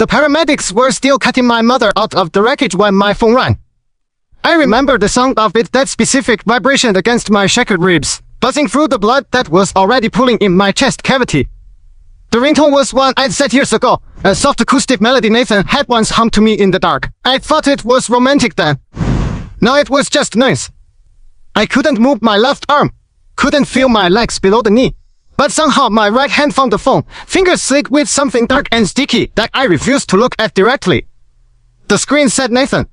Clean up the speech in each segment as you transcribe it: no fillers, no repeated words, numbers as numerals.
The paramedics were still cutting my mother out of the wreckage when my phone rang. I remember the sound of it, that specific vibration against my shattered ribs, buzzing through the blood that was already pooling in my chest cavity. The ringtone was one I'd set years ago, a soft acoustic melody Nathan had once hummed to me in the dark. I thought it was romantic then. Now it was just noise. I couldn't move my left arm, couldn't feel my legs below the knee. But somehow my right hand found the phone, fingers slick with something dark and sticky that I refused to look at directly. The screen said Nathan.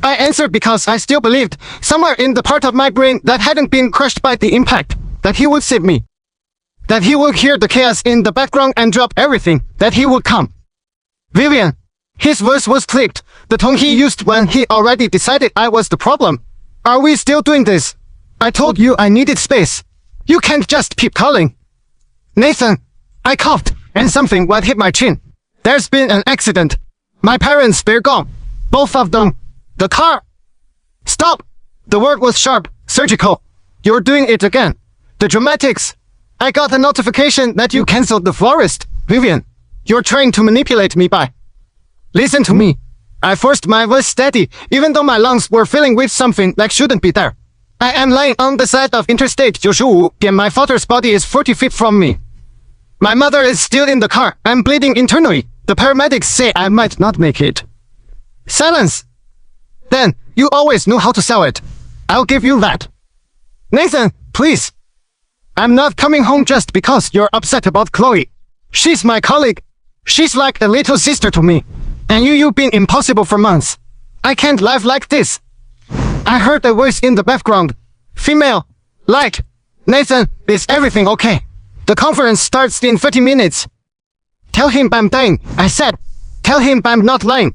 I answered because I still believed, somewhere in the part of my brain that hadn't been crushed by the impact, that he would save me. That he would hear the chaos in the background and drop everything, that he would come. Vivian. His voice was clicked, the tone he used when he already decided I was the problem. Are we still doing this? I told you I needed space. You can't just keep calling. Nathan. I coughed, and something wet hit my chin. There's been an accident. My parents, they're gone. Both of them. The car. Stop. The word was sharp, surgical. You're doing it again. The dramatics. I got a notification that you cancelled the florist. Vivian, you're trying to manipulate me by. Listen to me. I forced my voice steady, even though my lungs were filling with something that shouldn't be there. I am lying on the side of Interstate 95, and my father's body is 40 feet from me. My mother is still in the car. I'm bleeding internally. The paramedics say I might not make it. Silence. Then, you always knew how to sell it. I'll give you that. Nathan, please. I'm not coming home just because you're upset about Chloe. She's my colleague. She's like a little sister to me. And you've been impossible for months. I can't live like this. I heard a voice in the background. Female. Like. Nathan, is everything okay? The conference starts in 30 minutes. Tell him I'm dying, I said. Tell him I'm not lying.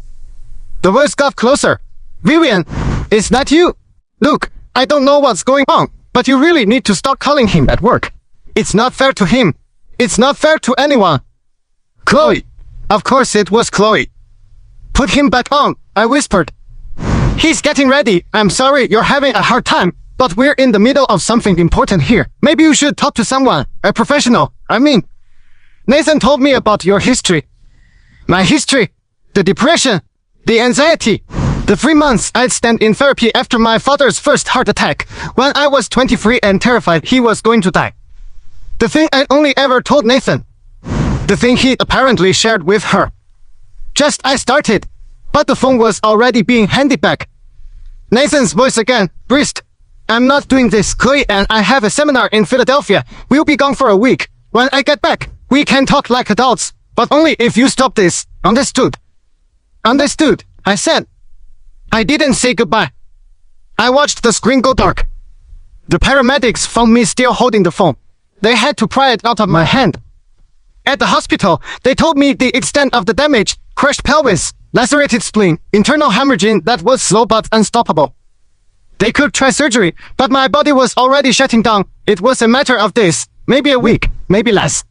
The voice got closer. Vivian, is that you? Look, I don't know what's going on, but you really need to stop calling him at work. It's not fair to him. It's not fair to anyone. Chloe. Of course it was Chloe. Put him back on, I whispered. He's getting ready. I'm sorry you're having a hard time, but we're in the middle of something important here. Maybe you should talk to someone, a professional. I mean, Nathan told me about your history. My history, the depression, the anxiety, the 3 months I'd spent in therapy after my father's first heart attack when I was 23 and terrified he was going to die. The thing I only ever told Nathan. The thing he apparently shared with her. Just I started, but the phone was already being handed back. Nathan's voice again, brisk. I'm not doing this, Chloe, and I have a seminar in Philadelphia. We'll be gone for a week. When I get back, we can talk like adults, but only if you stop this. Understood? Understood, I said. I didn't say goodbye. I watched the screen go dark. The paramedics found me still holding the phone. They had to pry it out of my hand. At the hospital, they told me the extent of the damage, crushed pelvis, lacerated spleen, internal hemorrhaging that was slow but unstoppable. They could try surgery, but my body was already shutting down. It was a matter of days, maybe a week, maybe less.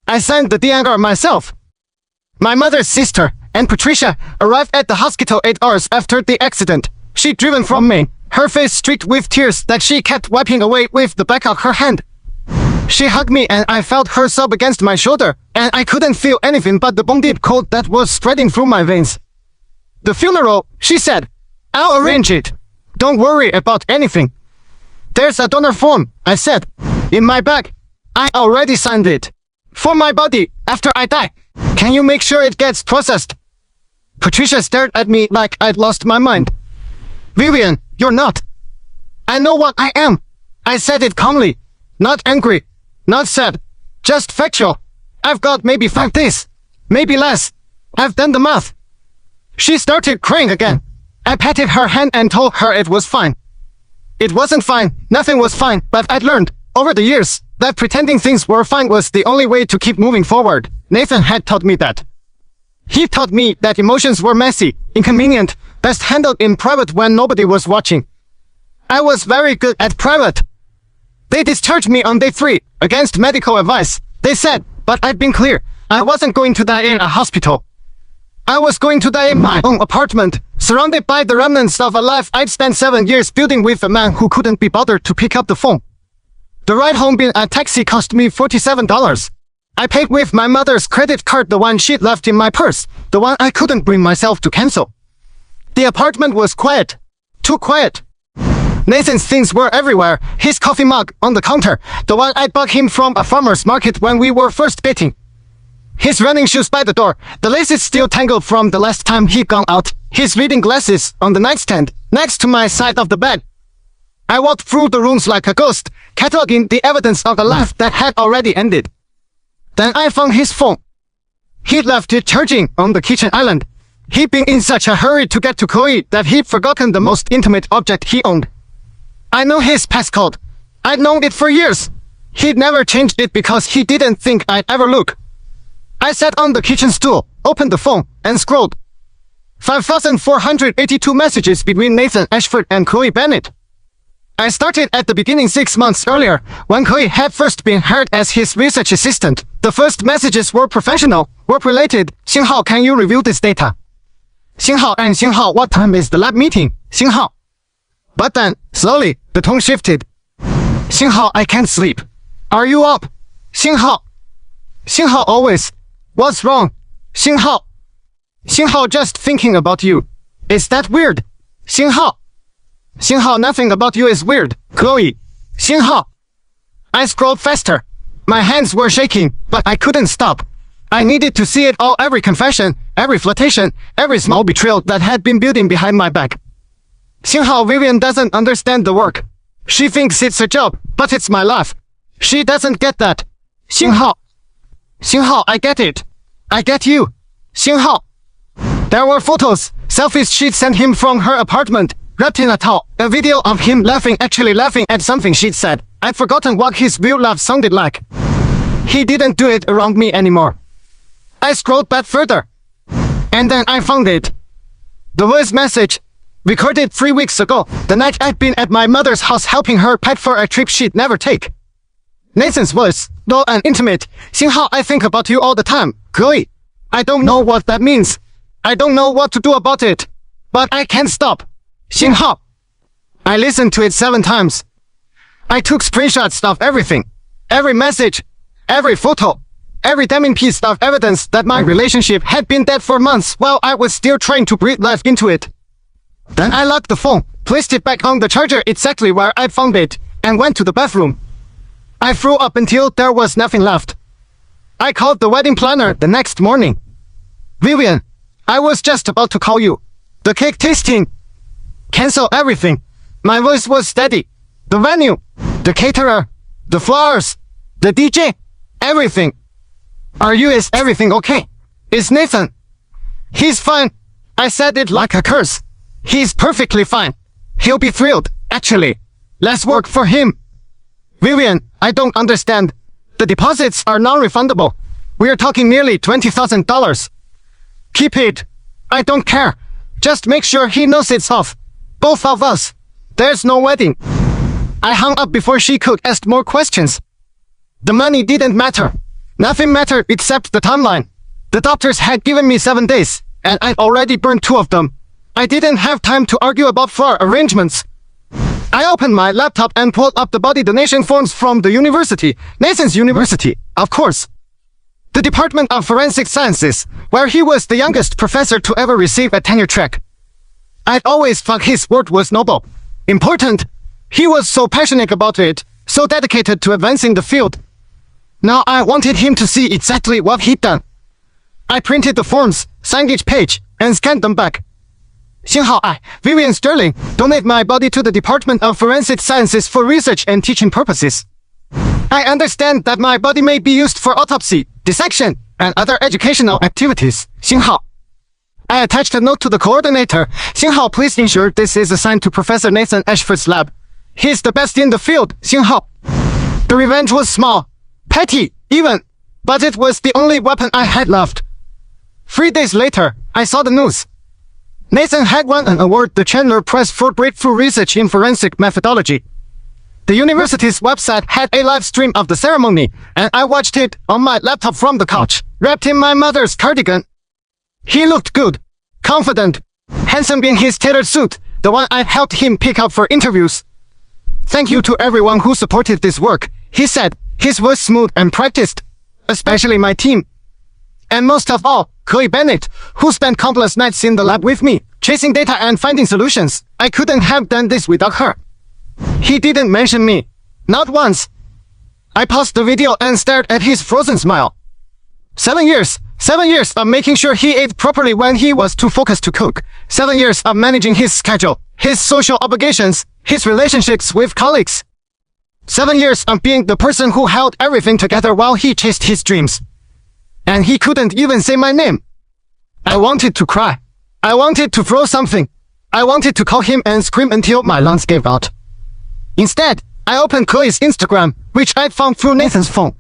I signed the DNR myself. My mother's sister, and Patricia, arrived at the hospital 8 hours after the accident. She'd driven from Maine, her face streaked with tears that she kept wiping away with the back of her hand. She hugged me and I felt her sob against my shoulder, and I couldn't feel anything but the bone-deep cold that was spreading through my veins. The funeral, she said. I'll arrange it. Don't worry about anything. There's a donor form, I said. In my bag. I already signed it. For my body, after I die. Can you make sure it gets processed? Patricia stared at me like I'd lost my mind. Vivian, you're not. I know what I am. I said it calmly. Not angry. Not sad. Just factual. I've got maybe 5 days. Maybe less. I've done the math. She started crying again. I patted her hand and told her it was fine. It wasn't fine. Nothing was fine, but I'd learned, over the years, that pretending things were fine was the only way to keep moving forward. Nathan had taught me that. He taught me that emotions were messy, inconvenient, best handled in private when nobody was watching. I was very good at private. They discharged me on day 3, against medical advice. They said, but I'd been clear, I wasn't going to die in a hospital. I was going to die in my own apartment, surrounded by the remnants of a life I'd spent 7 years building with a man who couldn't be bothered to pick up the phone. The ride home in a taxi cost me $47. I paid with my mother's credit card, the one she'd left in my purse, the one I couldn't bring myself to cancel. The apartment was quiet. Too quiet. Nathan's things were everywhere. His coffee mug on the counter, the one I bought him from a farmer's market when we were first dating. His running shoes by the door, the laces still tangled from the last time he'd gone out. His reading glasses on the nightstand, next to my side of the bed. I walked through the rooms like a ghost, cataloging the evidence of a life that had already ended. Then I found his phone. He'd left it charging on the kitchen island. He'd been in such a hurry to get to Chloe that he'd forgotten the most intimate object he owned. I know his passcode. I'd known it for years. He'd never changed it because he didn't think I'd ever look. I sat on the kitchen stool, opened the phone, and scrolled. 5,482 messages between Nathan Ashford and Chloe Bennett. I started at the beginning 6 months earlier, when Chloe had first been hired as his research assistant. The first messages were professional, work-related. Xinghao, can you review this data? Xinghao and Xinghao, what time is the lab meeting? Xinghao. But then, slowly, the tone shifted. Xinghao, I can't sleep. Are you up? Xinghao. Xinghao always. What's wrong? Xinghao. Xinghao, just thinking about you. Is that weird? Xinghao. Xinghao, nothing about you is weird. Chloe. Xinghao. I scrolled faster. My hands were shaking, but I couldn't stop. I needed to see it all, every confession, every flirtation, every small betrayal that had been building behind my back. Xinghao, Vivian doesn't understand the work. She thinks it's a job, but it's my life. She doesn't get that. Xinghao. Xinghao, I get it. I get you. Xinghao. There were photos, selfies she'd sent him from her apartment, wrapped in a towel, a video of him laughing, actually laughing at something she'd said. I'd forgotten what his real laugh sounded like. He didn't do it around me anymore. I scrolled back further. And then I found it. The voice message, recorded 3 weeks ago, the night I'd been at my mother's house helping her pack for a trip she'd never take. Nathan's voice, low and intimate. Xinghao, I think about you all the time. Chloe. I don't know what that means. I don't know what to do about it. But I can't stop. Xinghao. I listened to it 7 times. I took screenshots of everything. Every message. Every photo. Every damning piece of evidence that my relationship had been dead for months while I was still trying to breathe life into it. Then I locked the phone, placed it back on the charger exactly where I'd found it, and went to the bathroom. I threw up until there was nothing left. I called the wedding planner the next morning. Vivian, I was just about to call you. The cake tasting. Cancel everything. My voice was steady. The venue, the caterer, the flowers, the DJ, everything. Is everything okay? Is Nathan? He's fine. I said it like a curse. He's perfectly fine. He'll be thrilled, actually. Less work for him. Vivian, I don't understand. The deposits are non-refundable. We're talking nearly $20,000. Keep it. I don't care. Just make sure he knows it's off. Both of us. There's no wedding. I hung up before she could ask more questions. The money didn't matter. Nothing mattered except the timeline. The doctors had given me 7 days, and I'd already burned 2 of them. I didn't have time to argue about floor arrangements. I opened my laptop and pulled up the body donation forms from the university, Nathan's university, of course. The Department of Forensic Sciences, where he was the youngest professor to ever receive a tenure track. I'd always thought his work was noble, important. He was so passionate about it, so dedicated to advancing the field. Now I wanted him to see exactly what he'd done. I printed the forms, signed each page, and scanned them back. Xinghao, I, Vivian Sterling, donate my body to the Department of Forensic Sciences for research and teaching purposes. I understand that my body may be used for autopsy, dissection, and other educational activities. Xinghao. I attached a note to the coordinator. Xinghao, please ensure this is assigned to Professor Nathan Ashford's lab. He's the best in the field, Xinghao. The revenge was small, petty, even, but it was the only weapon I had left. 3 days later, I saw the news. Nathan had won an award, the Chandler Prize for Breakthrough Research in Forensic Methodology. The university's website had a live stream of the ceremony, and I watched it on my laptop from the couch, wrapped in my mother's cardigan. He looked good, confident, handsome in his tailored suit, the one I helped him pick out for interviews. Thank you to everyone who supported this work, he said, his voice smooth and practiced. especially my team. And most of all, Chloe Bennett, who spent countless nights in the lab with me, chasing data and finding solutions. I couldn't have done this without her. He didn't mention me. Not once. I paused the video and stared at his frozen smile. 7 years. 7 years of making sure he ate properly when he was too focused to cook. 7 years of managing his schedule, his social obligations, his relationships with colleagues. 7 years of being the person who held everything together while he chased his dreams. And he couldn't even say my name. I wanted to cry. I wanted to throw something. I wanted to call him and scream until my lungs gave out. Instead, I opened Chloe's Instagram, which I'd found through Nathan's phone.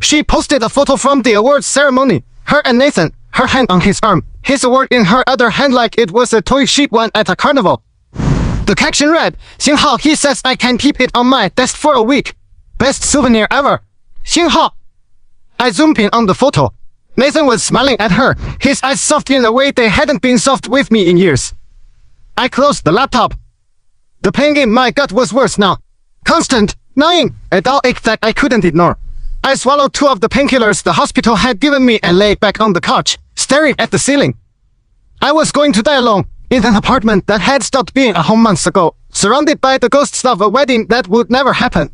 She posted a photo from the awards ceremony. Her and Nathan, her hand on his arm, his award in her other hand like it was a toy she won at a carnival. The caption read, 星号, he says I can keep it on my desk for a week. Best souvenir ever. 星号. I zoomed in on the photo. Nathan was smiling at her, his eyes soft in a way they hadn't been soft with me in years. I closed the laptop. The pain in my gut was worse now. Constant, gnawing, a dull ache that I couldn't ignore. I swallowed 2 of the painkillers the hospital had given me and lay back on the couch, staring at the ceiling. I was going to die alone, in an apartment that had stopped being a home months ago, surrounded by the ghosts of a wedding that would never happen.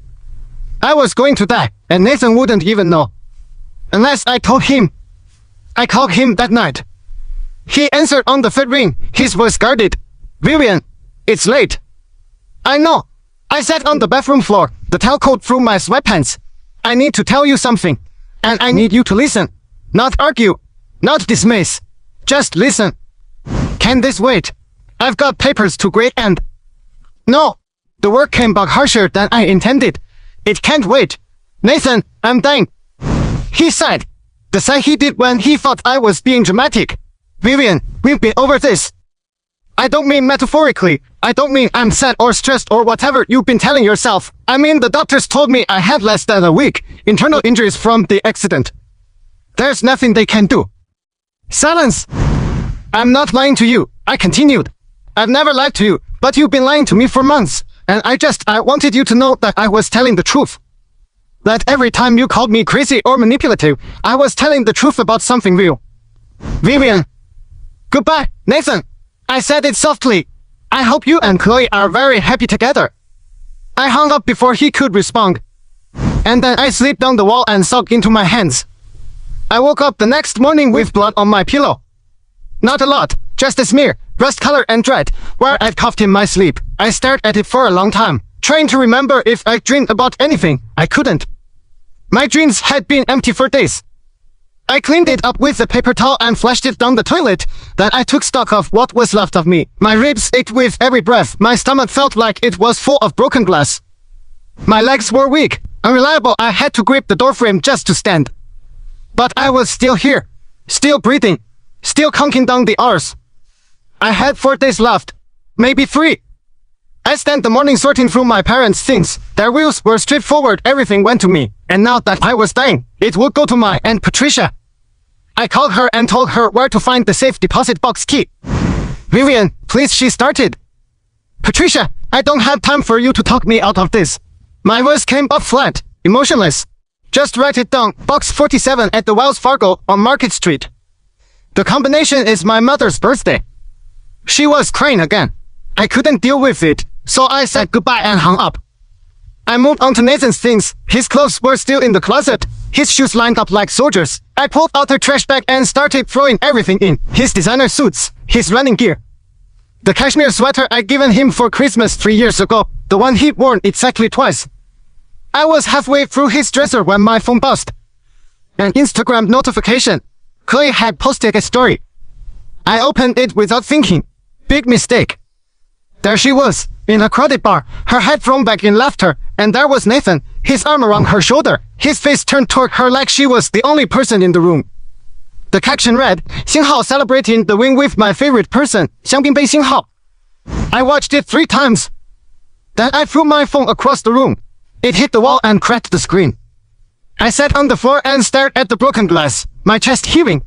I was going to die, and Nathan wouldn't even know. Unless I told him. I called him that night. He answered on the 3rd ring, his voice guarded. Vivian, it's late. I know. I sat on the bathroom floor, the tailcoat through my sweatpants. I need to tell you something, and I need you to listen. Not argue, not dismiss. Just listen. Can this wait? I've got papers to grade and... No, the work came back harsher than I intended. It can't wait. Nathan, I'm dying. He sighed. The sigh he did when he thought I was being dramatic. Vivian, we've been over this. I don't mean metaphorically. I don't mean I'm sad or stressed or whatever you've been telling yourself. I mean the doctors told me I had less than a week. Internal injuries from the accident. There's nothing they can do. Silence. I'm not lying to you. I continued. I've never lied to you, but you've been lying to me for months. And I wanted you to know that I was telling the truth. That every time you called me crazy or manipulative, I was telling the truth about something real. Vivian. Goodbye, Nathan. I said it softly. I hope you and Chloe are very happy together. I hung up before he could respond. And then I slid down the wall and socked into my hands. I woke up the next morning with blood on my pillow. Not a lot, just a smear, rust color and dread, where I'd coughed in my sleep. I stared at it for a long time, trying to remember if I dreamed about anything. I couldn't. My dreams had been empty for days. I cleaned it up with a paper towel and flushed it down the toilet. Then I took stock of what was left of me. My ribs ached with every breath. My stomach felt like it was full of broken glass. My legs were weak, unreliable. I had to grip the doorframe just to stand. But I was still here, still breathing, still counting down the hours. I had 4 days left, maybe 3. I spent the morning sorting through my parents' things. Their wills were straightforward, everything went to me. And now that I was dying, it would go to my Aunt Patricia. I called her and told her where to find the safe deposit box key. Vivian, please, she started. Patricia, I don't have time for you to talk me out of this. My voice came up flat, emotionless. Just write it down, box 47 at the Wells Fargo on Market Street. The combination is my mother's birthday. She was crying again. I couldn't deal with it, so I said goodbye and hung up. I moved on to Nathan's things. His clothes were still in the closet, his shoes lined up like soldiers. I pulled out a trash bag and started throwing everything in. His designer suits, his running gear. The cashmere sweater I'd given him for Christmas 3 years ago, the one he'd worn exactly twice. I was halfway through his dresser when my phone buzzed. An Instagram notification. Chloe had posted a story. I opened it without thinking. Big mistake. There she was, in a crowded bar, her head thrown back in laughter, and there was Nathan, his arm around her shoulder, his face turned toward her like she was the only person in the room. The caption read, 星号 celebrating the win with my favorite person, 香槟杯星号. I watched it 3 times. Then I threw my phone across the room. It hit the wall and cracked the screen. I sat on the floor and stared at the broken glass, my chest heaving.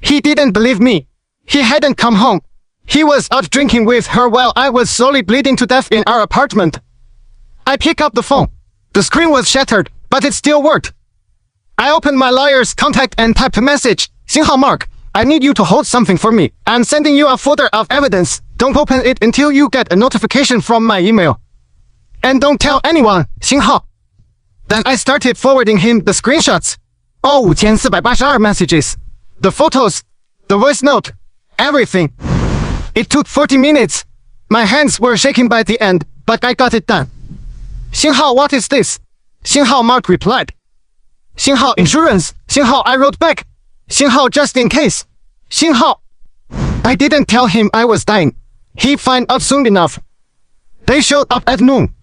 He didn't believe me. He hadn't come home. He was out drinking with her while I was slowly bleeding to death in our apartment. I picked up the phone. The screen was shattered, but it still worked. I opened my lawyer's contact and typed a message. 星号 Mark, I need you to hold something for me. I'm sending you a folder of evidence. Don't open it until you get a notification from my email. And don't tell anyone, 星号. Then I started forwarding him the screenshots. All 5482 messages. The photos. The voice note. Everything. It took 40 minutes. My hands were shaking by the end, but I got it done. 星号, what is this? 星号 Mark replied. 星号 insurance. 星号 I wrote back. 星号 just in case. 星号. I didn't tell him I was dying. He'd find out soon enough. They showed up at noon.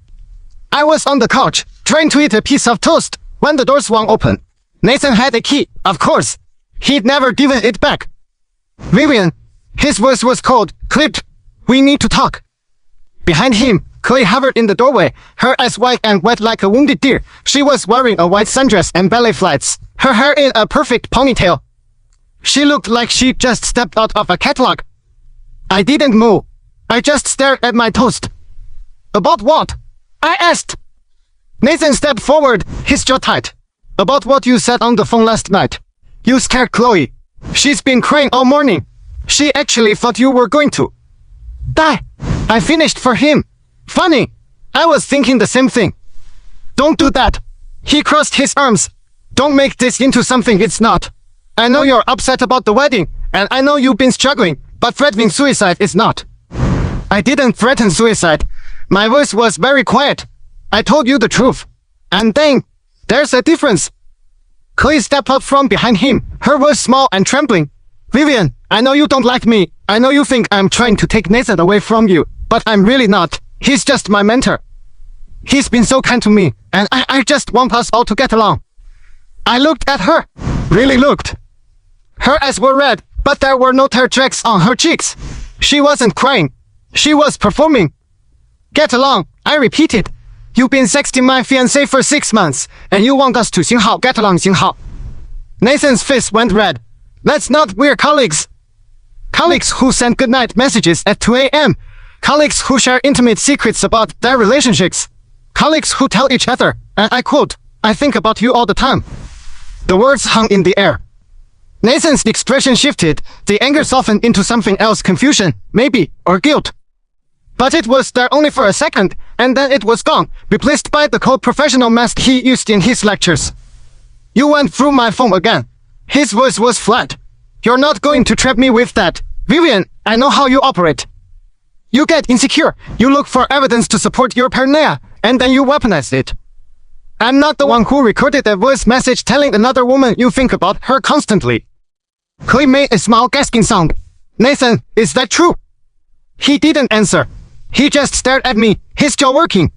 I was on the couch, trying to eat a piece of toast, when the door swung open. Nathan had a key, of course. He'd never given it back. Vivian. His voice was cold, clipped. We need to talk. Behind him, Chloe hovered in the doorway, her eyes white and wet like a wounded deer. She was wearing a white sundress and ballet flats, her hair in a perfect ponytail. She looked like she just stepped out of a catalog. I didn't move. I just stared at my toast. About what? I asked. Nathan stepped forward, his jaw tight. About what you said on the phone last night. You scared Chloe. She's been crying all morning. She actually thought you were going to die. I finished for him. Funny. I was thinking the same thing. Don't do that. He crossed his arms. Don't make this into something it's not. I know you're upset about the wedding, and I know you've been struggling, but threatening suicide is not. I didn't threaten suicide. My voice was very quiet. I told you the truth. And then, there's a difference. Chloe stepped up from behind him, her voice small and trembling. Vivian, I know you don't like me. I know you think I'm trying to take Nathan away from you, but I'm really not. He's just my mentor. He's been so kind to me, and I just want us all to get along. I looked at her. Really looked. Her eyes were red, but there were no tear tracks on her cheeks. She wasn't crying. She was performing. Get along, I repeated. You've been sexting my fiancé for 6 months, and you want us to 星号 get along 星号. Nathan's face went red. That's not we're colleagues. Colleagues who send goodnight messages at 2 a.m. Colleagues who share intimate secrets about their relationships. Colleagues who tell each other, and I quote, I think about you all the time. The words hung in the air. Nathan's expression shifted. The anger softened into something else, confusion, maybe, or guilt. But it was there only for a second, and then it was gone, replaced by the cold professional mask he used in his lectures. You went through my phone again. His voice was flat. You're not going to trap me with that. Vivian, I know how you operate. You get insecure, you look for evidence to support your paranoia, and then you weaponize it. I'm not the one who recorded a voice message telling another woman you think about her constantly. Chloe made a small gasping sound. Nathan, is that true? He didn't answer. He just stared at me, his jaw working.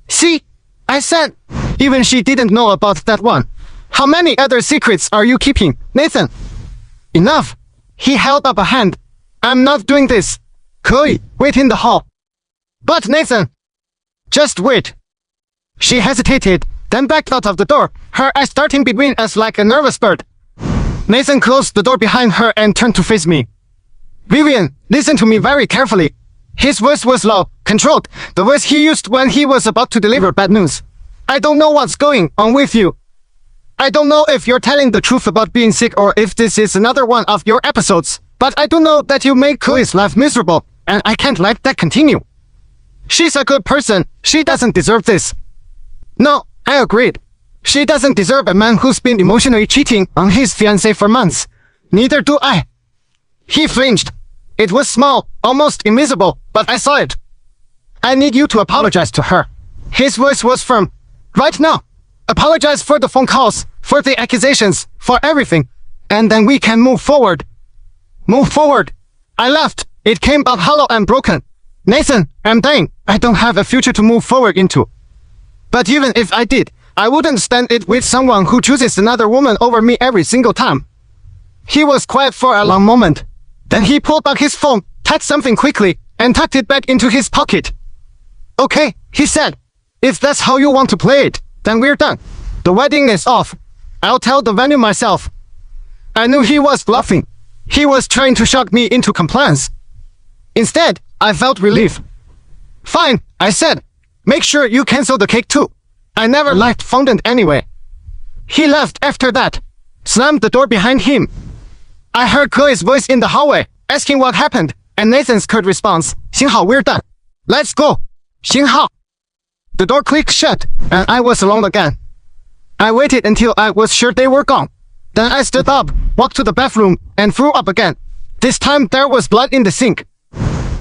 See? I said. Even she didn't know about that one. How many other secrets are you keeping, Nathan? Enough. He held up a hand. I'm not doing this. Chloe, wait in the hall. But Nathan. Just wait. She hesitated, then backed out of the door, her eyes darting between us like a nervous bird. Nathan closed the door behind her and turned to face me. Vivian, listen to me very carefully. His voice was low, controlled, the voice he used when he was about to deliver bad news. I don't know what's going on with you. I don't know if you're telling the truth about being sick or if this is another one of your episodes, but I do know that you made Chloe's life miserable, and I can't let that continue. She's a good person. She doesn't deserve this. No, I agreed. She doesn't deserve a man who's been emotionally cheating on his fiancée for months. Neither do I. He flinched. It was small, almost invisible, but I saw it. I need you to apologize to her. His voice was firm. Right now. Apologize for the phone calls, for the accusations, for everything. And then we can move forward. Move forward. I laughed. It came out hollow and broken. Nathan, I'm dying. I don't have a future to move forward into. But even if I did, I wouldn't stand it with someone who chooses another woman over me every single time. He was quiet for a long moment. Then he pulled back his phone, typed something quickly, and tucked it back into his pocket. Okay, he said. If that's how you want to play it, then we're done. The wedding is off. I'll tell the venue myself. I knew he was bluffing. He was trying to shock me into compliance. Instead, I felt relief. Fine, I said. Make sure you cancel the cake too. I never liked fondant anyway. He left after that, slammed the door behind him. I heard Chloe's voice in the hallway, asking what happened, and Nathan's curt response, 行好, we're done. Let's go. 行好. The door clicked shut, and I was alone again. I waited until I was sure they were gone. Then I stood up, walked to the bathroom, and threw up again. This time there was blood in the sink.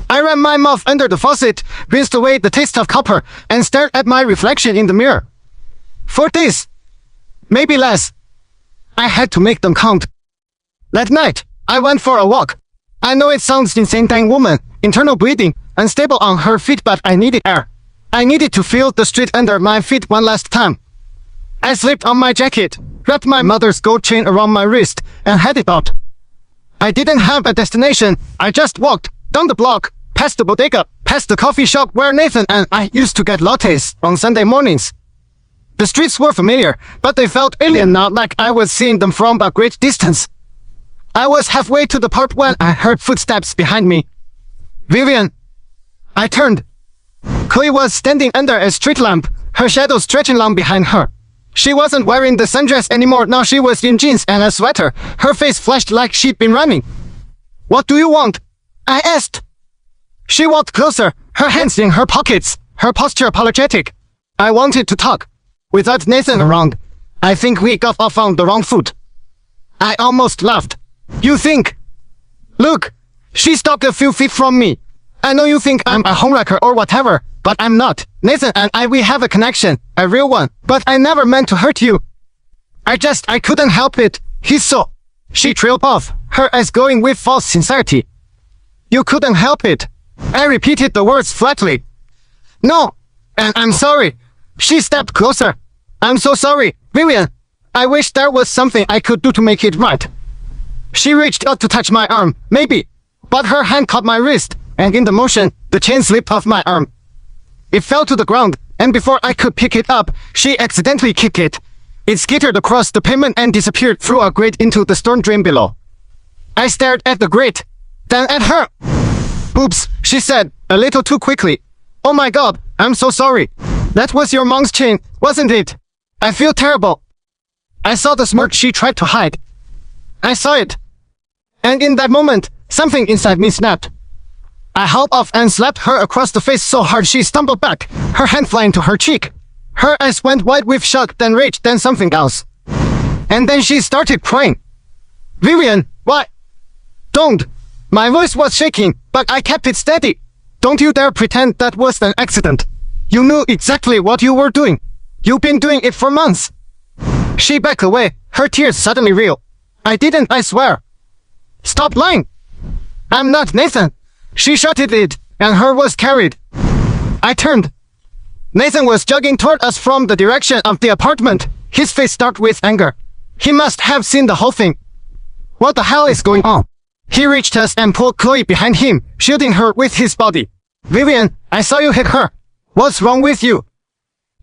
I ran my mouth under the faucet, rinsed away the taste of copper, and stared at my reflection in the mirror. 4 days. Maybe less. I had to make them count. That night, I went for a walk. I know it sounds insane, dang woman, internal bleeding, unstable on her feet, but I needed air. I needed to feel the street under my feet one last time. I slipped on my jacket, wrapped my mother's gold chain around my wrist, and headed out. I didn't have a destination. I just walked down the block, past the bodega, past the coffee shop where Nathan and I used to get lattes on Sunday mornings. The streets were familiar, but they felt alien now, like I was seeing them from a great distance. I was halfway to the part when I heard footsteps behind me. Vivian. I turned. Chloe was standing under a street lamp, her shadow stretching long behind her. She wasn't wearing the sundress anymore, now she was in jeans and a sweater. Her face flashed like she'd been running. What do you want? I asked. She walked closer, her hands in her pockets, her posture apologetic. I wanted to talk. Without Nathan around, I think we got off on the wrong foot. I almost laughed. You think? Look, she stopped a few feet from me. I know you think I'm a homewrecker or whatever, but I'm not. Nathan and we have a connection, a real one, but I never meant to hurt you. I couldn't help it. He's so... She trailed off, her eyes glowing with false sincerity. You couldn't help it. I repeated the words flatly. No, and I'm sorry. She stepped closer. I'm so sorry, Vivian. I wish there was something I could do to make it right. She reached out to touch my arm, maybe, but her hand caught my wrist, and in the motion, the chain slipped off my arm. It fell to the ground, and before I could pick it up, she accidentally kicked it. It skittered across the pavement and disappeared through a grate into the storm drain below. I stared at the grate, then at her. Oops, she said, a little too quickly. Oh my god, I'm so sorry. That was your mom's chain, wasn't it? I feel terrible. I saw the smirk she tried to hide. I saw it. And in that moment, something inside me snapped. I hauled off and slapped her across the face so hard she stumbled back, her hand flying to her cheek. Her eyes went wide with shock, then rage, then something else. And then she started crying. Vivian, why? Don't. My voice was shaking, but I kept it steady. Don't you dare pretend that was an accident. You knew exactly what you were doing. You've been doing it for months. She backed away, her tears suddenly real. I didn't, I swear. Stop lying. I'm not Nathan. She shouted it, and her was carried. I turned. Nathan was jogging toward us from the direction of the apartment, his face dark with anger. He must have seen the whole thing. What the hell is going on? He reached us and pulled Chloe behind him, shielding her with his body. Vivian, I saw you hit her. What's wrong with you?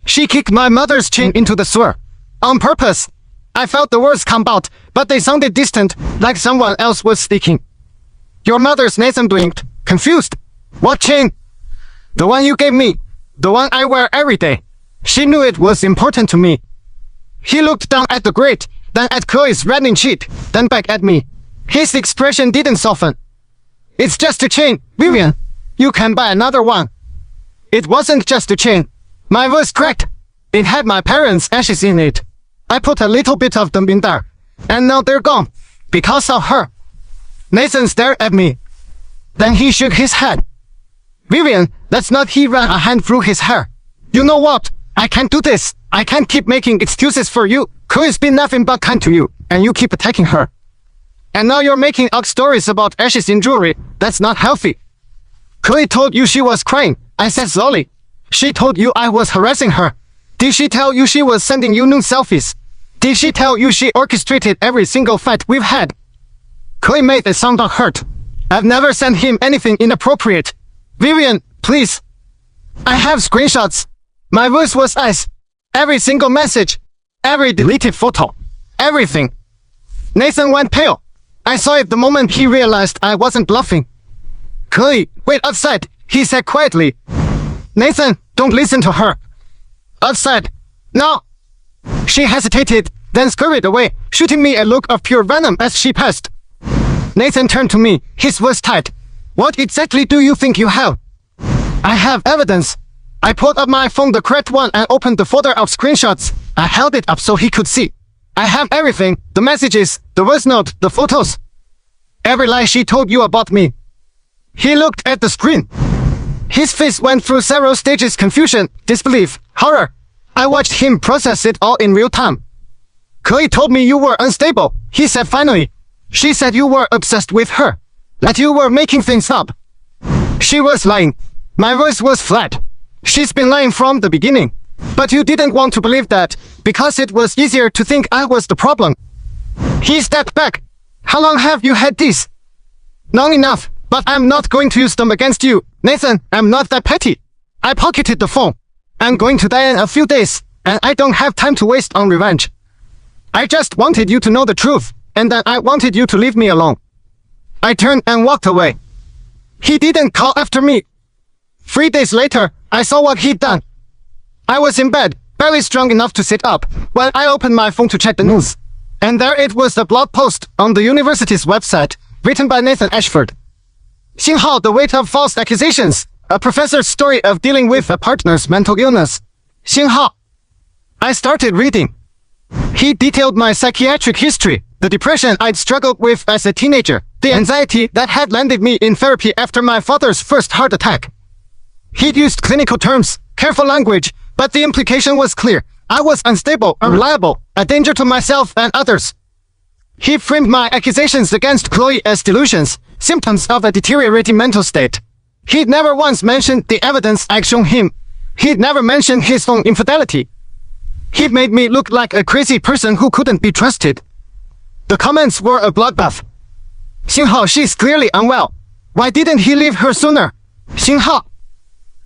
She kicked my mother's chin into the sewer. On purpose. I felt the words come out, but they sounded distant, like someone else was speaking. Your mother's Nathan blinked, confused. What chain? The one you gave me. The one I wear every day. She knew it was important to me. He looked down at the grate, then at Chloe's reddening cheek, then back at me. His expression didn't soften. It's just a chain, Vivian. You can buy another one. It wasn't just a chain. My voice cracked. It had my parents' ashes in it. I put a little bit of them in there, and now they're gone. Because of her. Nathan stared at me. Then he shook his head. Vivian, that's not. He ran a hand through his hair. You know what? I can't do this. I can't keep making excuses for you. Chloe's been nothing but kind to you, and you keep attacking her. And now you're making up stories about ashes in jewelry. That's not healthy. Chloe told you she was crying. I said slowly. She told you I was harassing her. Did she tell you she was sending you nude selfies? Did she tell you she orchestrated every single fight we've had? Chloe made a sound of hurt. I've never sent him anything inappropriate. Vivian, please. I have screenshots. My voice was ice. Every single message. Every deleted photo. Everything. Nathan went pale. I saw it the moment he realized I wasn't bluffing. Chloe, wait outside, he said quietly. Nathan, don't listen to her. Outside. No. She hesitated, then scurried away, shooting me a look of pure venom as she passed. Nathan turned to me, his voice tight. What exactly do you think you have? I have evidence. I pulled up my phone, the correct one, and opened the folder of screenshots. I held it up so he could see. I have everything, the messages, the voice note, the photos. Every lie she told you about me. He looked at the screen. His face went through several stages: confusion, disbelief, horror. I watched him process it all in real time. Chloe told me you were unstable, he said finally. She said you were obsessed with her, that you were making things up. She was lying. My voice was flat. She's been lying from the beginning. But you didn't want to believe that, because it was easier to think I was the problem. He stepped back. How long have you had these? Long enough, but I'm not going to use them against you. Nathan, I'm not that petty. I pocketed the phone. I'm going to die in a few days, and I don't have time to waste on revenge. I just wanted you to know the truth, and then I wanted you to leave me alone. I turned and walked away. He didn't call after me. 3 days later, I saw what he'd done. I was in bed, barely strong enough to sit up, when I opened my phone to check the news. And there it was, a blog post on the university's website, written by Nathan Ashford. Xinhao, the weight of false accusations. A professor's story of dealing with a partner's mental illness. Xinhao. I started reading. He detailed my psychiatric history, the depression I'd struggled with as a teenager, the anxiety that had landed me in therapy after my father's first heart attack. He'd used clinical terms, careful language, but the implication was clear. I was unstable, unreliable, a danger to myself and others. He framed my accusations against Chloe as delusions, symptoms of a deteriorating mental state. He'd never once mentioned the evidence I'd shown him. He'd never mentioned his own infidelity. He'd made me look like a crazy person who couldn't be trusted. The comments were a bloodbath. Xinhao, she's clearly unwell. Why didn't he leave her sooner? Xinhao.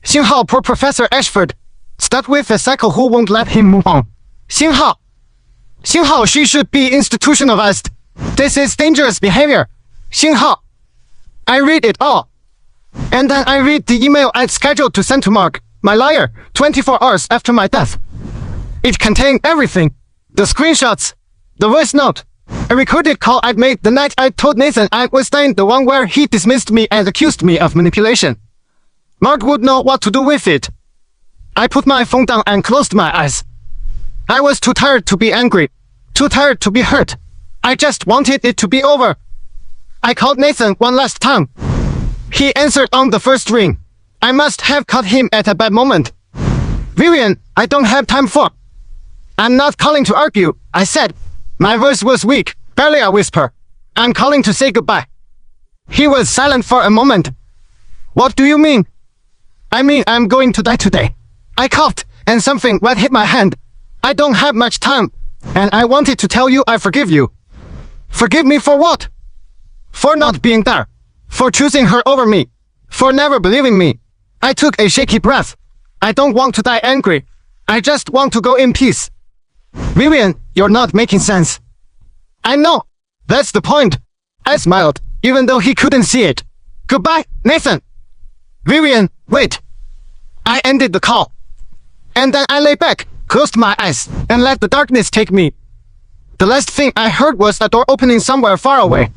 Xinhao, poor Professor Ashford. Stuck with a cycle who won't let him move on. Xinhao. Xinhao, she should be institutionalized. This is dangerous behavior. Xinhao. I read it all. And then I read the email I'd scheduled to send to Mark, my lawyer, 24 hours after my death. It contained everything. The screenshots, the voice note, a recorded call I'd made the night I told Nathan I was dying, the one where he dismissed me and accused me of manipulation. Mark would know what to do with it. I put my phone down and closed my eyes. I was too tired to be angry, too tired to be hurt. I just wanted it to be over. I called Nathan one last time. He answered on the first ring. I must have caught him at a bad moment. Vivian, I don't have time for. I'm not calling to argue, I said. My voice was weak, barely a whisper. I'm calling to say goodbye. He was silent for a moment. What do you mean? I mean, I'm going to die today. I coughed, and something wet hit my hand. I don't have much time, and I wanted to tell you I forgive you. Forgive me for what? For not being there. For choosing her over me. For never believing me. I took a shaky breath. I don't want to die angry. I just want to go in peace. Vivian, you're not making sense. I know. That's the point. I smiled, even though he couldn't see it. Goodbye, Nathan. Vivian, wait. I ended the call. And then I lay back, closed my eyes, and let the darkness take me. The last thing I heard was a door opening somewhere far away.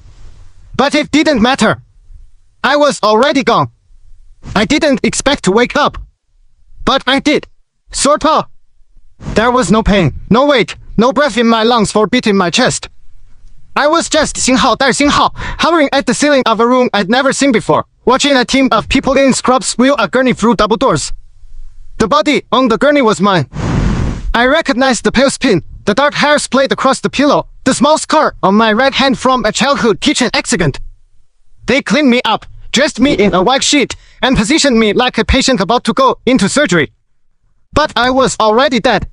But it didn't matter. I was already gone. I didn't expect to wake up. But I did. Sort of. There was no pain, no weight, no breath in my lungs for beating my chest. I was just Xinhao Dai Xinhao, hovering at the ceiling of a room I'd never seen before, watching a team of people in scrubs wheel a gurney through double doors. The body on the gurney was mine. I recognized the pale skin, the dark hair splayed across the pillow, the small scar on my right hand from a childhood kitchen accident. They cleaned me up, dressed me in a white sheet, and positioned me like a patient about to go into surgery. But I was already dead.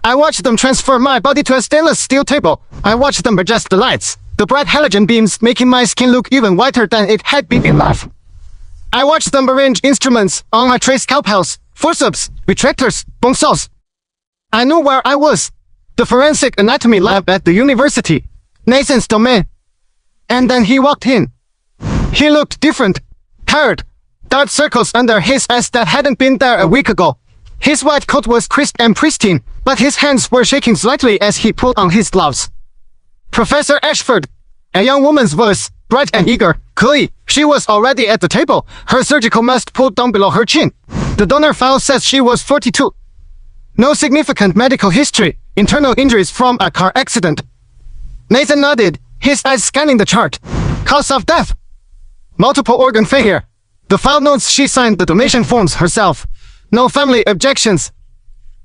I watched them transfer my body to a stainless steel table. I watched them adjust the lights, the bright halogen beams making my skin look even whiter than it had been in life. I watched them arrange instruments on a tray: scalpels, forceps, retractors, bone saws. I knew where I was. The forensic anatomy lab at the university. Nathan's domain. And then he walked in. He looked different, tired, dark circles under his eyes that hadn't been there a week ago. His white coat was crisp and pristine, but his hands were shaking slightly as he pulled on his gloves. Professor Ashford, a young woman's voice, bright and eager. Chloe, she was already at the table, her surgical mask pulled down below her chin. The donor file says she was 42. No significant medical history, internal injuries from a car accident. Nathan nodded, his eyes scanning the chart. Cause of death: multiple organ failure. The file notes she signed the donation forms herself. No family objections.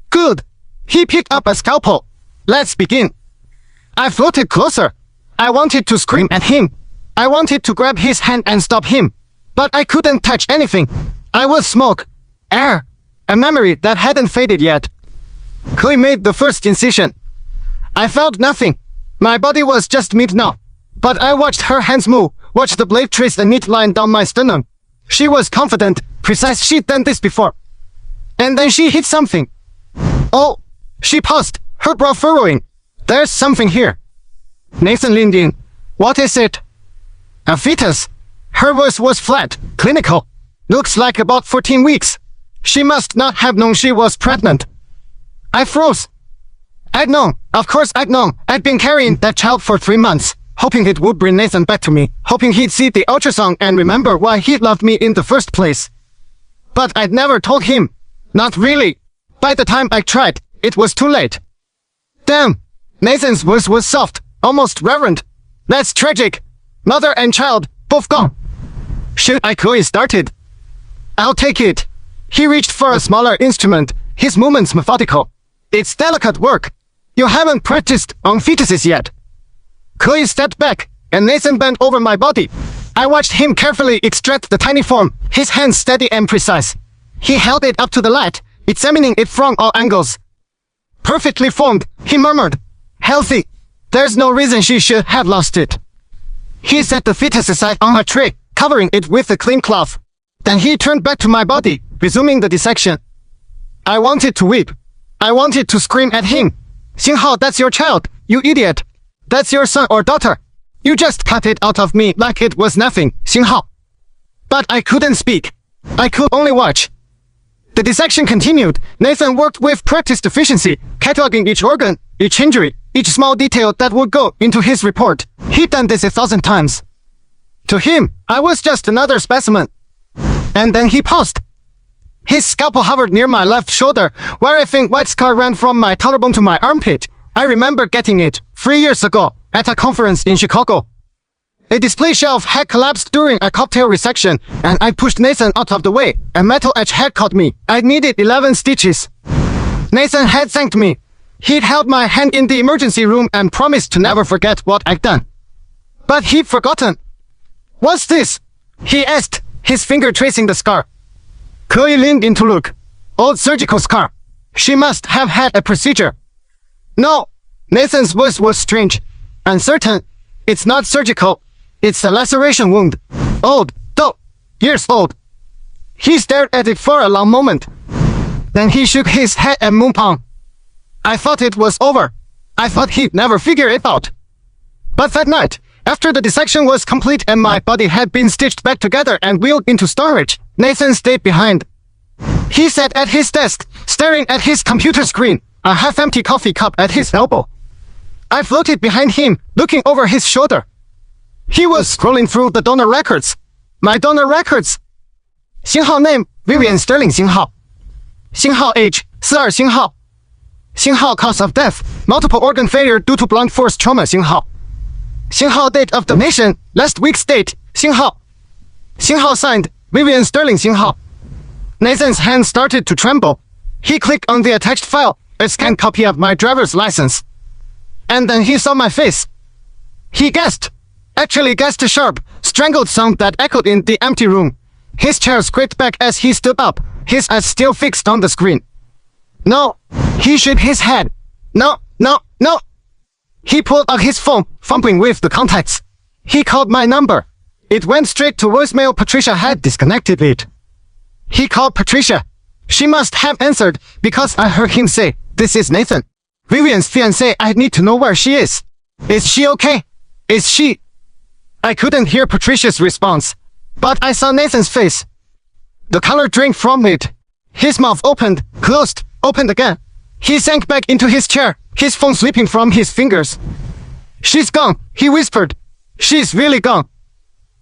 Good. He picked up a scalpel. Let's begin. I floated closer. I wanted to scream at him. I wanted to grab his hand and stop him. But I couldn't touch anything. I was smoke. Air. A memory that hadn't faded yet. Chloe made the first incision. I felt nothing. My body was just meat now. But I watched her hands move, watched the blade trace a neat line down my sternum. She was confident, precise. She'd done this before. And then she hit something. Oh, she paused, her brow furrowing. There's something here. Nathan leaned in. What is it? A fetus. Her voice was flat, clinical. Looks like about 14 weeks. She must not have known she was pregnant. I froze. I'd known. Of course I'd known. I'd been carrying that child for 3 months, hoping it would bring Nathan back to me, hoping he'd see the ultrasound and remember why he loved me in the first place. But I'd never told him. Not really. By the time I tried, it was too late. Damn. Nathan's voice was soft, almost reverent. That's tragic. Mother and child, both gone. Should I? Chloe started. I'll take it. He reached for a smaller instrument, his movements methodical. It's delicate work. You haven't practiced on fetuses yet. Chloe stepped back, and Nathan bent over my body. I watched him carefully extract the tiny form, his hands steady and precise. He held it up to the light, examining it from all angles. Perfectly formed, he murmured. Healthy. There's no reason she should have lost it. He set the fetus aside on a tray, covering it with a clean cloth. Then he turned back to my body, resuming the dissection. I wanted to weep. I wanted to scream at him. Xinghao, that's your child, you idiot. That's your son or daughter. You just cut it out of me like it was nothing, Xinghao. But I couldn't speak. I could only watch. The dissection continued. Nathan worked with practiced efficiency, cataloging each organ, each injury, each small detail that would go into his report. He'd done this 1,000 times. To him, I was just another specimen. And then he paused. His scalpel hovered near my left shoulder, where a faint white scar ran from my collarbone to my armpit. I remember getting it 3 years ago at a conference in Chicago. A display shelf had collapsed during a cocktail resection, and I pushed Nathan out of the way. A metal edge had caught me. I needed 11 stitches. Nathan had thanked me. He'd held my hand in the emergency room and promised to never forget what I'd done. But he'd forgotten. What's this? He asked, his finger tracing the scar. Chloe leaned in to look. Old surgical scar. She must have had a procedure. No. Nathan's voice was strange. Uncertain. It's not surgical. It's a laceration wound. Old, though. Years old. He stared at it for a long moment. Then he shook his head and moved on. I thought it was over. I thought he'd never figure it out. But that night, after the dissection was complete and my body had been stitched back together and wheeled into storage, Nathan stayed behind. He sat at his desk, staring at his computer screen, a half-empty coffee cup at his elbow. I floated behind him, looking over his shoulder. He was scrolling through the donor records. My donor records. Xinghao name, Vivian Sterling Xinghao. Xinghao age, 42 Xinghao. Xinghao cause of death, multiple organ failure due to blunt force trauma Xinghao. Xinghao date of donation, last week's date, Xinghao. Xinghao signed, Vivian Sterling Xinghao. Nathan's hand started to tremble. He clicked on the attached file, a scanned copy of my driver's license. And then he saw my face. He gasped. Actually gasped a sharp, strangled sound that echoed in the empty room. His chair scraped back as he stood up, his eyes still fixed on the screen. No. He shook his head. No, no, no. He pulled out his phone, fumbling with the contacts. He called my number. It went straight to voicemail. Patricia had disconnected it. He called Patricia. She must have answered, because I heard him say, "This is Nathan. Vivian's fiancé. I need to know where she is. Is she okay? Is she..." I couldn't hear Patricia's response, but I saw Nathan's face. The color drained from it. His mouth opened, closed, opened again. He sank back into his chair, his phone slipping from his fingers. She's gone, he whispered. She's really gone.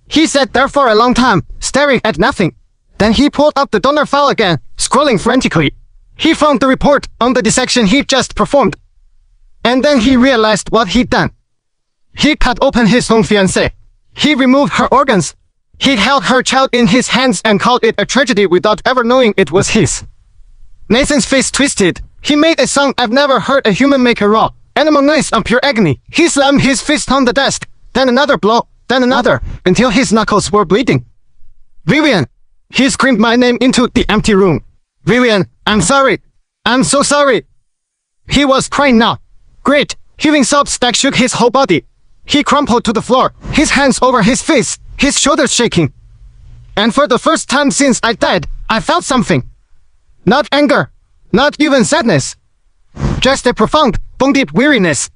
He sat there for a long time, staring at nothing. Then he pulled up the donor file again, scrolling frantically. He found the report on the dissection he'd just performed. And then he realized what he'd done. He cut open his own fiancée. He removed her organs. He held her child in his hands and called it a tragedy without ever knowing it was his. Nathan's face twisted. He made a sound I've never heard a human make, a raw, animal noise of pure agony. He slammed his fist on the desk, then another blow, then another, until his knuckles were bleeding. Vivian! He screamed my name into the empty room. Vivian, I'm sorry. I'm so sorry. He was crying now. Great, heaving sobs that shook his whole body. He crumpled to the floor, his hands over his face, his shoulders shaking. And for the first time since I died, I felt something. Not anger, not even sadness. Just a profound, bone-deep weariness.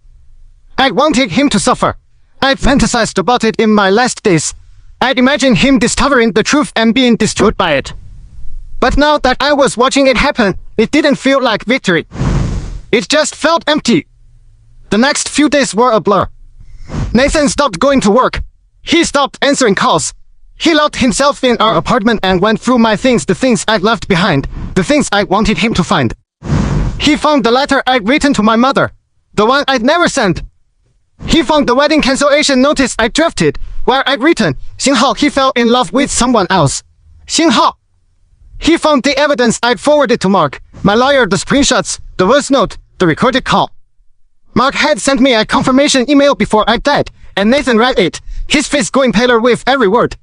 I wanted him to suffer. I fantasized about it in my last days. I'd imagined him discovering the truth and being destroyed by it. But now that I was watching it happen, it didn't feel like victory. It just felt empty. The next few days were a blur. Nathan stopped going to work. He stopped answering calls. He locked himself in our apartment and went through my things, the things I'd left behind, the things I wanted him to find. He found the letter I'd written to my mother, the one I'd never sent. He found the wedding cancellation notice I drafted, where I'd written, Xinghao, he fell in love with someone else. Xinghao. He found the evidence I'd forwarded to Mark, my lawyer, the screenshots, the voice note, the recorded call. Mark had sent me a confirmation email before I died, and Nathan read it, his face going paler with every word.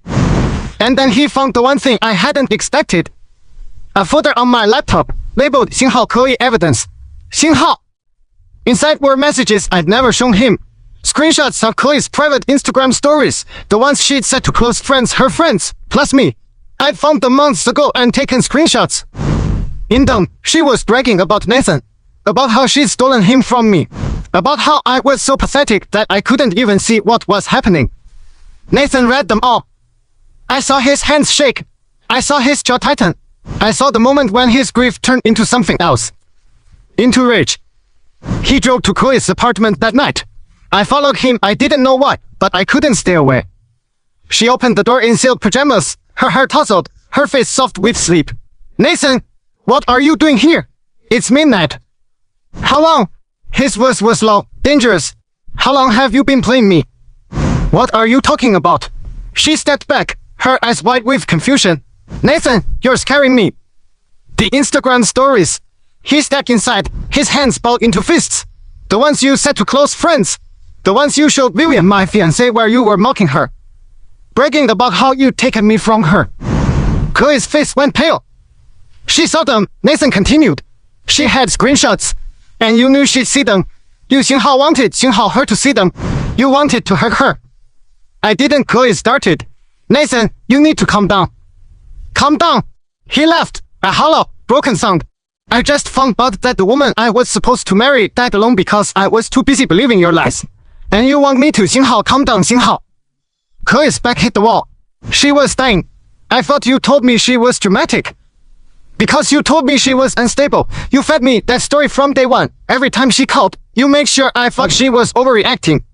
And then he found the one thing I hadn't expected. A folder on my laptop, labeled Xinghao Koi evidence. Xinghao. Inside were messages I'd never shown him. Screenshots of Chloe's private Instagram stories, the ones she'd sent to close friends, her friends, plus me. I'd found them months ago and taken screenshots. In them, she was bragging about Nathan, about how she'd stolen him from me, about how I was so pathetic that I couldn't even see what was happening. Nathan read them all. I saw his hands shake. I saw his jaw tighten. I saw the moment when his grief turned into something else. Into rage. He drove to Chloe's apartment that night. I followed him, I didn't know why, but I couldn't stay away. She opened the door in silk pajamas, her hair tousled, her face soft with sleep. Nathan, what are you doing here? It's midnight. How long? His voice was low, dangerous. How long have you been playing me? What are you talking about? She stepped back, her eyes wide with confusion. Nathan, you're scaring me. The Instagram stories. He stepped inside, his hands balled into fists. The ones you sent to close friends. The ones you showed Vivian, my fiancée, where you were mocking her. Bragging about how you'd taken me from her. Chloe's face went pale. She saw them, Nathan continued. She had screenshots. And you knew she'd see them. You Xinghao wanted Xinghao her to see them. You wanted to hurt her. I didn't. Chloe started. Nathan, you need to calm down. Calm down. He laughed, a hollow, broken sound. I just found out that the woman I was supposed to marry died alone because I was too busy believing your lies. And you want me to Xinghao, calm down, Xinghao. Chloe's back hit the wall. She was dying. I thought you told me she was dramatic. Because you told me she was unstable. You fed me that story from day one. Every time she called, you made sure I thought she was overreacting.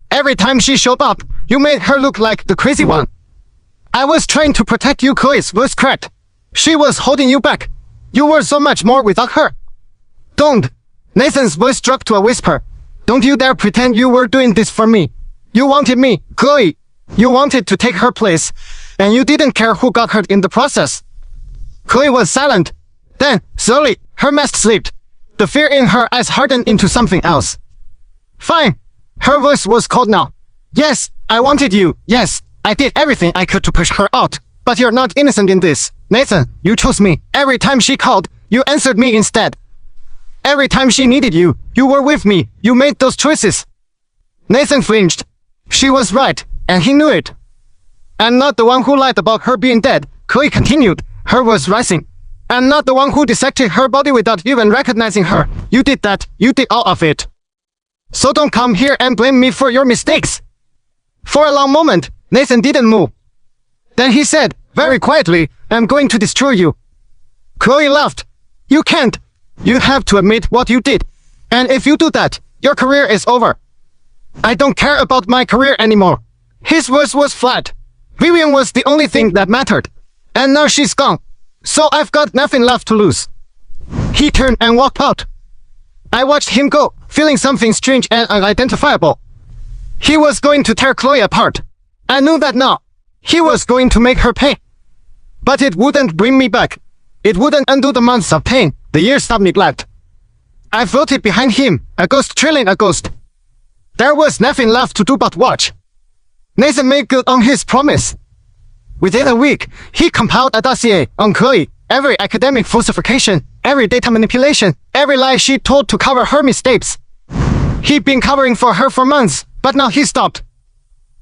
Every time she showed up, you made her look like the crazy one. I was trying to protect you. Chloe's voice cracked. She was holding you back. You were so much more without her. Don't. Nathan's voice dropped to a whisper. Don't you dare pretend you were doing this for me. You wanted me, Chloe. You wanted to take her place, and you didn't care who got hurt in the process. Chloe was silent. Then, slowly, her mask slipped. The fear in her eyes hardened into something else. Fine. Her voice was cold now. Yes, I wanted you. Yes, I did everything I could to push her out. But you're not innocent in this. Nathan, you chose me. Every time she called, you answered me instead. Every time she needed you, you were with me. You made those choices. Nathan flinched. She was right, and he knew it. I'm not the one who lied about her being dead, Chloe continued, her voice rising. I'm not the one who dissected her body without even recognizing her. You did that. You did all of it. So don't come here and blame me for your mistakes. For a long moment, Nathan didn't move. Then he said, very quietly, I'm going to destroy you. Chloe laughed. You can't. You have to admit what you did. And if you do that, your career is over. I don't care about my career anymore. His voice was flat. Vivian was the only thing that mattered. And now she's gone. So I've got nothing left to lose. He turned and walked out. I watched him go, feeling something strange and unidentifiable. He was going to tear Chloe apart. I knew that now. He was going to make her pay. But it wouldn't bring me back. It wouldn't undo the months of pain, the years of neglect. I floated behind him, a ghost trailing a ghost. There was nothing left to do but watch. Nathan made good on his promise. Within a week, he compiled a dossier on Chloe, every academic falsification, every data manipulation, every lie she told to cover her mistakes. He'd been covering for her for months, but now he stopped.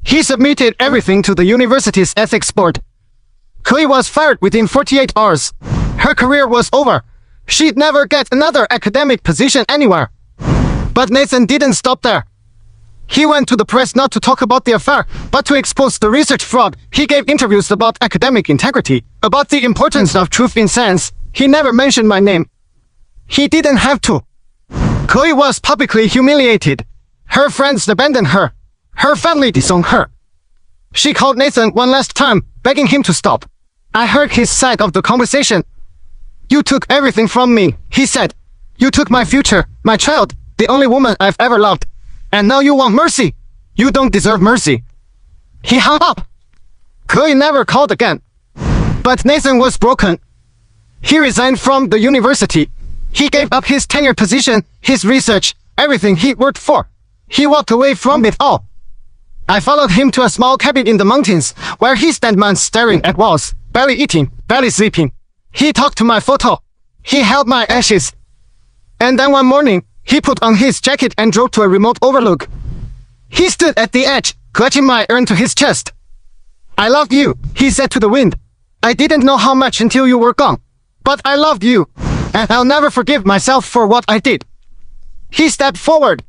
He submitted everything to the university's ethics board. Chloe was fired within 48 hours. Her career was over. She'd never get another academic position anywhere. But Nathan didn't stop there. He went to the press not to talk about the affair, but to expose the research fraud. He gave interviews about academic integrity, about the importance of truth in science. He never mentioned my name. He didn't have to. Chloe was publicly humiliated. Her friends abandoned her. Her family disowned her. She called Nathan one last time, begging him to stop. I heard his side of the conversation. You took everything from me, he said. You took my future, my child, the only woman I've ever loved. And now you want mercy. You don't deserve mercy. He hung up. Chloe never called again. But Nathan was broken. He resigned from the university. He gave up his tenure position, his research, everything he worked for. He walked away from it all. I followed him to a small cabin in the mountains, where he spent months staring at walls, barely eating, barely sleeping. He talked to my photo. He held my ashes. And then one morning, he put on his jacket and drove to a remote overlook. He stood at the edge, clutching my urn to his chest. I love you, he said to the wind. I didn't know how much until you were gone. But I loved you, and I'll never forgive myself for what I did. He stepped forward.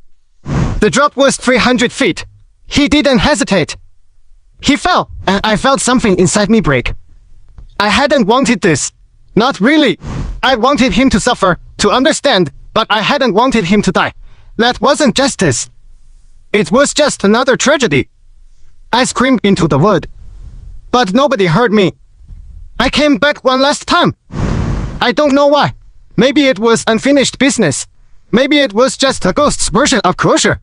The drop was 300 feet. He didn't hesitate. He fell, and I felt something inside me break. I hadn't wanted this. Not really. I wanted him to suffer, to understand, but I hadn't wanted him to die. That wasn't justice. It was just another tragedy. I screamed into the wood. But nobody heard me. I came back one last time. I don't know why. Maybe it was unfinished business. Maybe it was just a ghost's version of closure.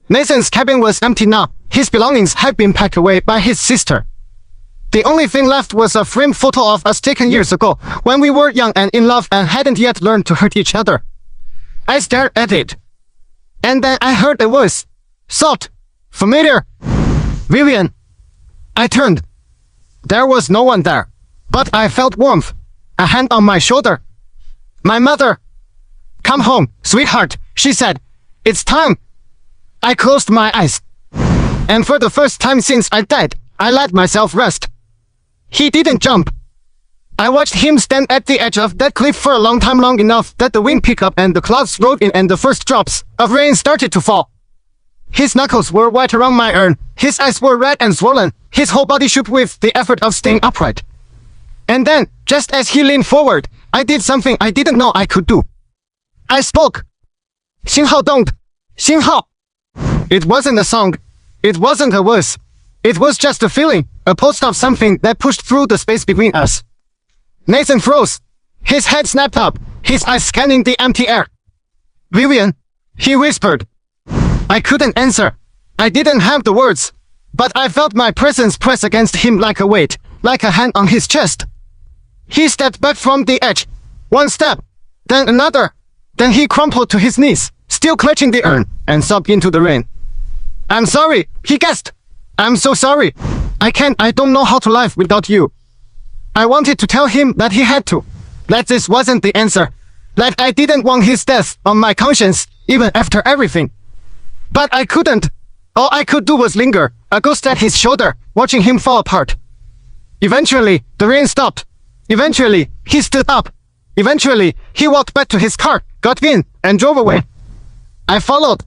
Nathan's cabin was empty now. His belongings had been packed away by his sister. The only thing left was a framed photo of us taken years ago, when we were young and in love and hadn't yet learned to hurt each other. I stared at it. And then I heard a voice. Soft. Familiar. Vivian. I turned. There was no one there. But I felt warmth. A hand on my shoulder. My mother. Come home, sweetheart, she said. It's time. I closed my eyes. And for the first time since I died, I let myself rest. He didn't jump. I watched him stand at the edge of that cliff for a long time, long enough that the wind picked up and the clouds rolled in and the first drops of rain started to fall. His knuckles were white around my urn. His eyes were red and swollen. His whole body shook with the effort of staying upright. And then, just as he leaned forward, I did something I didn't know I could do. I spoke. 信号 don't. 信号. It wasn't a song. It wasn't a voice. It was just a feeling, a pulse of something that pushed through the space between us. Nathan froze. His head snapped up, his eyes scanning the empty air. Vivian, he whispered. I couldn't answer. I didn't have the words. But I felt my presence press against him like a weight, like a hand on his chest. He stepped back from the edge. One step, then another. Then he crumpled to his knees, still clutching the urn, and sobbed into the rain. I'm sorry, he gasped. I'm so sorry. I don't know how to live without you. I wanted to tell him that he had to. That this wasn't the answer. That I didn't want his death on my conscience, even after everything. But I couldn't. All I could do was linger, a ghost at his shoulder, watching him fall apart. Eventually, the rain stopped. Eventually, he stood up. Eventually, he walked back to his car, got in, and drove away. I followed.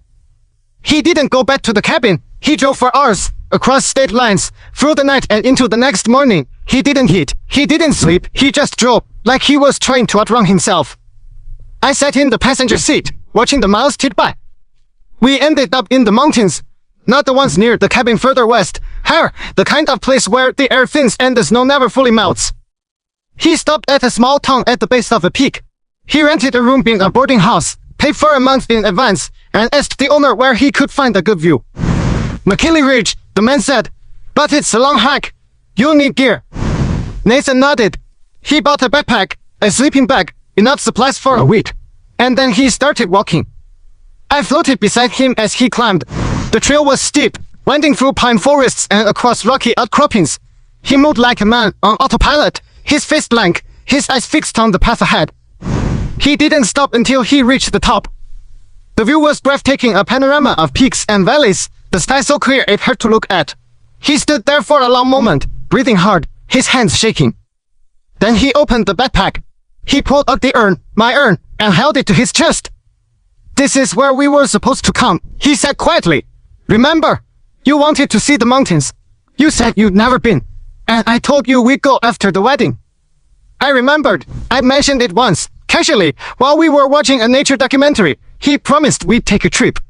He didn't go back to the cabin. He drove for hours, across state lines, through the night and into the next morning. He didn't eat, he didn't sleep, he just drove, like he was trying to outrun himself. I sat in the passenger seat, watching the miles tick by. We ended up in the mountains, not the ones near the cabin further west, here, the kind of place where the air thins and the snow never fully melts. He stopped at a small town at the base of a peak. He rented a room in a boarding house, paid for a month in advance, and asked the owner where he could find a good view. McKinley Ridge, the man said, but it's a long hike. You'll need gear. Nathan nodded. He bought a backpack, a sleeping bag, enough supplies for a week. And then he started walking. I floated beside him as he climbed. The trail was steep, winding through pine forests and across rocky outcroppings. He moved like a man on autopilot, his face blank, his eyes fixed on the path ahead. He didn't stop until he reached the top. The view was breathtaking, a panorama of peaks and valleys, the sky so clear it hurt to look at. He stood there for a long moment, breathing hard, his hands shaking. Then he opened the backpack. He pulled out the urn, my urn, and held it to his chest. This is where we were supposed to come, he said quietly. Remember, you wanted to see the mountains. You said you'd never been, and I told you we'd go after the wedding. I remembered. I mentioned it once, casually, while we were watching a nature documentary. He promised we'd take a trip.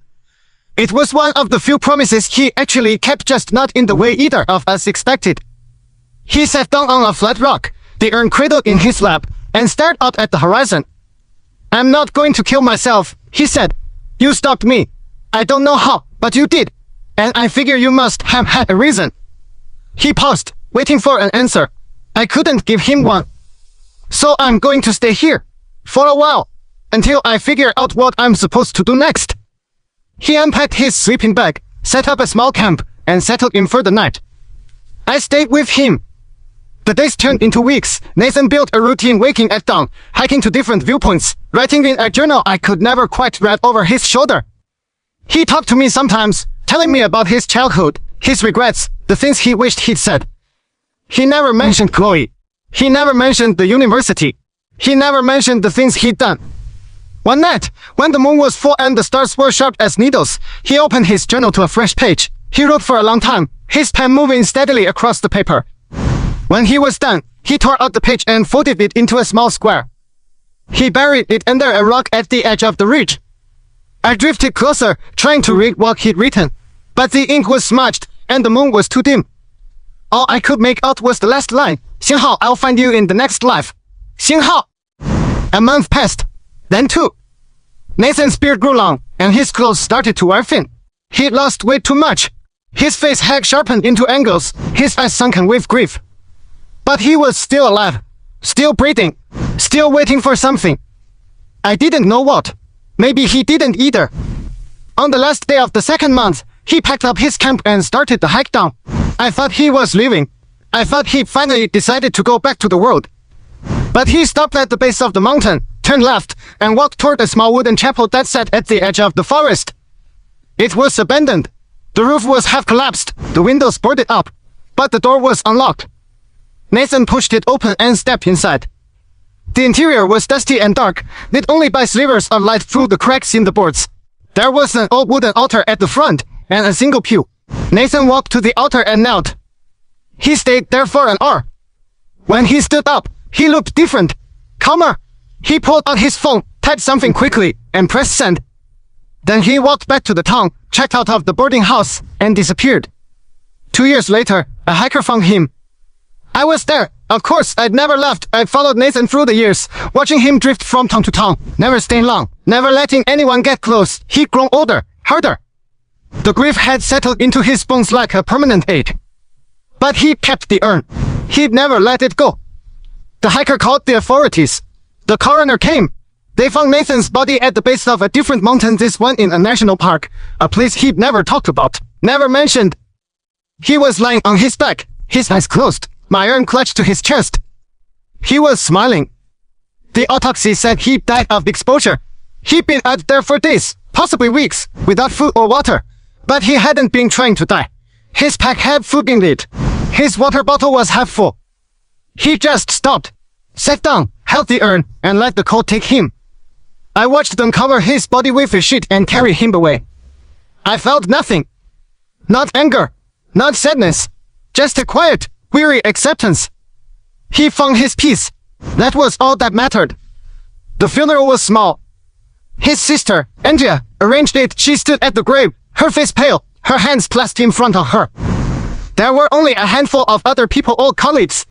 It was one of the few promises he actually kept, just not in the way either of us expected. He sat down on a flat rock, the urn cradled in his lap, and stared out at the horizon. I'm not going to kill myself, he said. You stopped me. I don't know how, but you did. And I figure you must have had a reason. He paused, waiting for an answer. I couldn't give him one. So I'm going to stay here. For a while. Until I figure out what I'm supposed to do next. He unpacked his sleeping bag, set up a small camp, and settled in for the night. I stayed with him. The days turned into weeks. Nathan built a routine, waking at dawn, hiking to different viewpoints, writing in a journal I could never quite read over his shoulder. He talked to me sometimes, telling me about his childhood, his regrets, the things he wished he'd said. He never mentioned Chloe. He never mentioned the university. He never mentioned the things he'd done. One night, when the moon was full and the stars were sharp as needles, he opened his journal to a fresh page. He wrote for a long time, his pen moving steadily across the paper. When he was done, he tore out the page and folded it into a small square. He buried it under a rock at the edge of the ridge. I drifted closer, trying to read what he'd written, but the ink was smudged and the moon was too dim. All I could make out was the last line, 星号, I'll find you in the next life. 星号. A month passed, then two. Nathan's beard grew long, and his clothes started to wear thin. He'd lost weight too much. His face had sharpened into angles, his eyes sunken with grief. But he was still alive, still breathing, still waiting for something. I didn't know what. Maybe he didn't either. On the last day of the second month, he packed up his camp and started the hike down. I thought he was leaving. I thought he finally decided to go back to the world. But he stopped at the base of the mountain, turned left, and walked toward a small wooden chapel that sat at the edge of the forest. It was abandoned. The roof was half collapsed, the windows boarded up, but the door was unlocked. Nathan pushed it open and stepped inside. The interior was dusty and dark, lit only by slivers of light through the cracks in the boards. There was an old wooden altar at the front, and a single pew. Nathan walked to the altar and knelt. He stayed there for an hour. When he stood up, he looked different, calmer. He pulled out his phone, typed something quickly, and pressed send. Then he walked back to the town, checked out of the boarding house, and disappeared. 2 years later, a hiker found him. I was there. Of course, I'd never left. I followed Nathan through the years, watching him drift from town to town, never staying long, never letting anyone get close. He'd grown older, harder. The grief had settled into his bones like a permanent ache. But he kept the urn. He'd never let it go. The hiker called the authorities. The coroner came. They found Nathan's body at the base of a different mountain, this one in a national park, a place he'd never talked about, never mentioned. He was lying on his back, his eyes closed, my urn clutched to his chest. He was smiling. The autopsy said he died of exposure. He'd been out there for days, possibly weeks, without food or water. But he hadn't been trying to die. His pack had food in it. His water bottle was half full. He just stopped, sat down, held the urn, and let the cold take him. I watched them cover his body with a sheet and carry him away. I felt nothing. Not anger, not sadness, just a quiet, weary acceptance. He found his peace. That was all that mattered. The funeral was small. His sister, Andrea, arranged it. She stood at the grave, her face pale, her hands clasped in front of her. There were only a handful of other people, all colleagues.